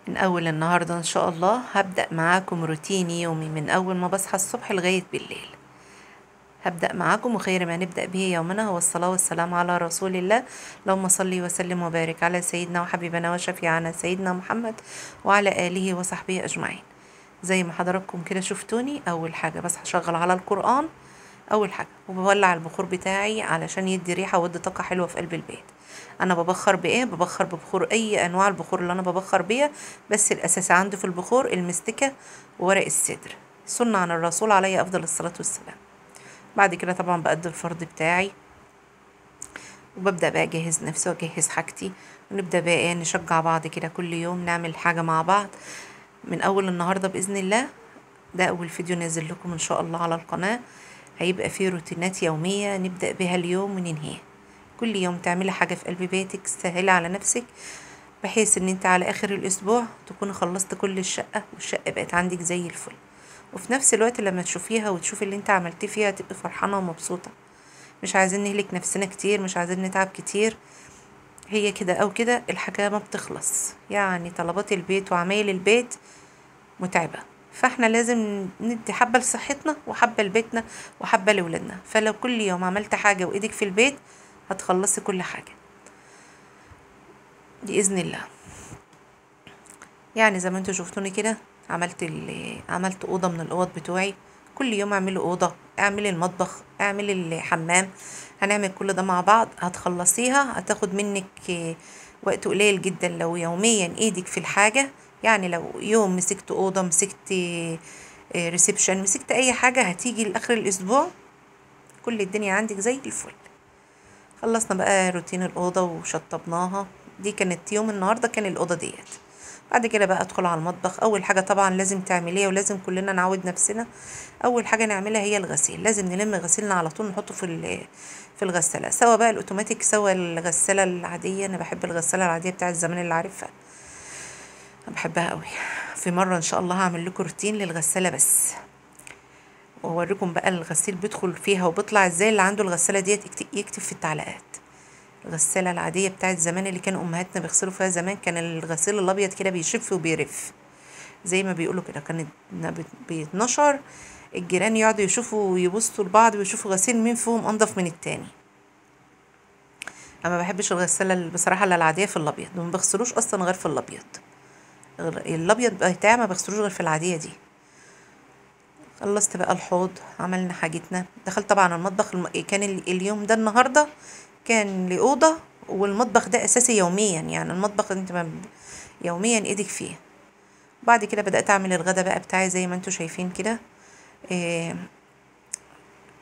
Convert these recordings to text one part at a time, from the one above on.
من أول النهاردة إن شاء الله هبدأ معاكم روتين يومي من أول ما بصحى الصبح لغاية بالليل. هبدأ معاكم وخير ما نبدأ به يومنا هو الصلاة والسلام على رسول الله. اللهم صل وسلم وبارك على سيدنا وحبيبنا وشفيعنا سيدنا محمد وعلى آله وصحبه أجمعين. زي ما حضراتكم كده شفتوني، أول حاجة بصحى أشغل على القرآن أول حاجة، وبولع البخور بتاعي علشان يدي ريحة ويدي طاقة حلوة في قلب البيت. انا ببخر بايه؟ ببخر ببخور اي انواع البخور اللي انا ببخر بيها، بس الاساسي عندي في البخور المستكه وورق السدر، سنة عن الرسول عليه افضل الصلاة والسلام. بعد كده طبعا بأدي الفرض بتاعي، وببدأ بقى اجهز نفسي واجهز حاجتي، ونبدأ بقى ايه نشجع بعض كده كل يوم نعمل حاجة مع بعض. من اول النهاردة بإذن الله، ده اول فيديو نازل لكم ان شاء الله على القناة، هيبقى فيه روتينات يومية نبدأ بها اليوم وننهيه. كل يوم تعملي حاجة في قلب بيتك سهلة على نفسك، بحيث ان انت على اخر الاسبوع تكوني خلصت كل الشقة والشقة بقت عندك زي الفل. وفي نفس الوقت لما تشوفيها وتشوفي اللي انت عملتيه فيها تبقي فرحانة ومبسوطة. مش عايزين نهلك نفسنا كتير، مش عايزين نتعب كتير، هي كده او كده الحاجة ما بتخلص. يعني طلبات البيت وعمايل البيت متعبة، فاحنا لازم ندي حبة لصحتنا وحبة لبيتنا وحبة لولادنا. فلو كل يوم عملت حاجة وايدك في البيت هتخلصي كل حاجة بإذن الله. يعني زي ما انتوا شفتوني كده، عملت أوضة من الأوض بتوعي. كل يوم اعملي أوضة، اعملي المطبخ، اعملي الحمام، هنعمل كل ده مع بعض. هتخلصيها هتاخد منك وقت قليل جدا لو يوميا ايدك في الحاجة. يعني لو يوم مسكت أوضة، مسكت ريسبشن، مسكت أي حاجة، هتيجي لآخر الأسبوع كل الدنيا عندك زي الفل. خلصنا بقى روتين الأوضة وشطبناها، دي كانت يوم النهاردة كان الأوضة ديت. بعد كده بقى ادخل على المطبخ. اول حاجه طبعا لازم تعمليها ولازم كلنا نعود نفسنا، اول حاجه نعملها هي الغسيل. لازم نلم غسيلنا على طول نحطه في الغساله، سواء بقى الاوتوماتيك سواء الغساله العاديه. انا بحب الغساله العاديه بتاعه زمان اللي عارفها، انا بحبها قوي. في مره ان شاء الله هعمل لكم روتين للغساله بس، واوريكم بقى الغسيل بيدخل فيها وبيطلع ازاي. اللي عنده الغساله ديت يكتب في التعليقات. الغسالة العادية بتاعت زمان اللي كانوا أمهاتنا بيغسلوا فيها زمان، كان الغسيل الأبيض كده بيشف وبيرف زي ما بيقولوا كده، كانت بيتنشر الجيران يقعدوا يشوفوا ويبصوا لبعض ويشوفوا غسيل مين فيهم أنضف من التاني. أنا ما بحبش الغسالة بصراحة إلا العادية في الأبيض، وما بغسلوش أصلا غير في الأبيض. الأبيض بتاعي ما بغسلوش غير في العادية دي. خلصت بقى الحوض، عملنا حاجتنا، دخلت طبعا المطبخ. كان اليوم ده النهارده كان لأوضة، والمطبخ ده أساسي يوميا. يعني المطبخ انت يوميا ايدك فيه. بعد كده بدأت أعمل الغدا بقى بتاعي زي ما انتوا شايفين كده. إيه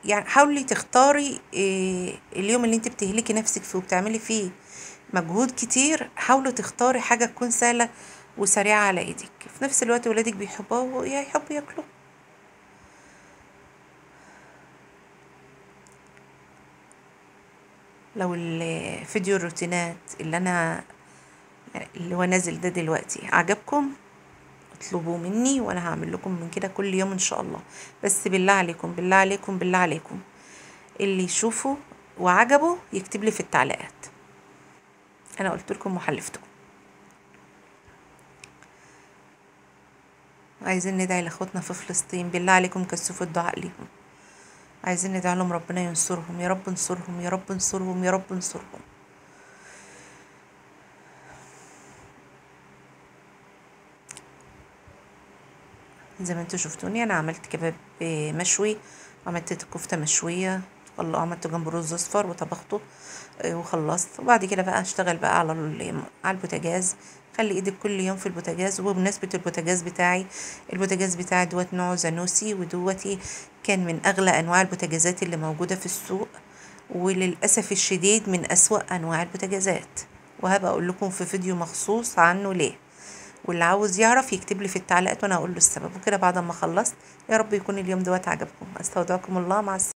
يعني حاولي تختاري اليوم اللي انت بتهلكي نفسك فيه وبتعملي فيه مجهود كتير، حاولوا تختاري حاجة تكون سهلة وسريعة على ايدك، في نفس الوقت ولادك بيحبوها ويحبوا ياكلوا. لو الفيديو الروتينات اللي هو نازل ده دلوقتي عجبكم اطلبوه مني، وانا هعمل لكم من كده كل يوم ان شاء الله. بس بالله عليكم بالله عليكم بالله عليكم، اللي يشوفه وعجبه يكتب لي في التعليقات. انا قلت لكم وحلفتكم. عايزين ندعي لاخواتنا في فلسطين، بالله عليكم كثفوا الدعاء ليهم. عايزين ندعي لهم ربنا ينصرهم، يا رب انصرهم يا رب انصرهم يا رب انصرهم. زي ما انتوا شفتوني انا عملت كباب مشوي، وعملت كفتة مشوية، والله عملت جنبه رز اصفر وطبخته وخلصت. وبعد كده بقى اشتغل بقى على البوتاجاز. خلي ايدك كل يوم في البوتاجاز. وبمناسبة البوتاجاز بتاعي دوت نوعه زانوسي، ودوتي كان من اغلى انواع البوتاجازات اللي موجودة في السوق، وللأسف الشديد من أسوأ انواع البوتاجازات. وهبقى اقول لكم في فيديو مخصوص عنه ليه، واللي عاوز يعرف يكتب لي في التعليقات وانا اقول له السبب. وكده بعد ما خلصت، يا رب يكون اليوم دوت عجبكم. استودعكم الله، مع السلامة.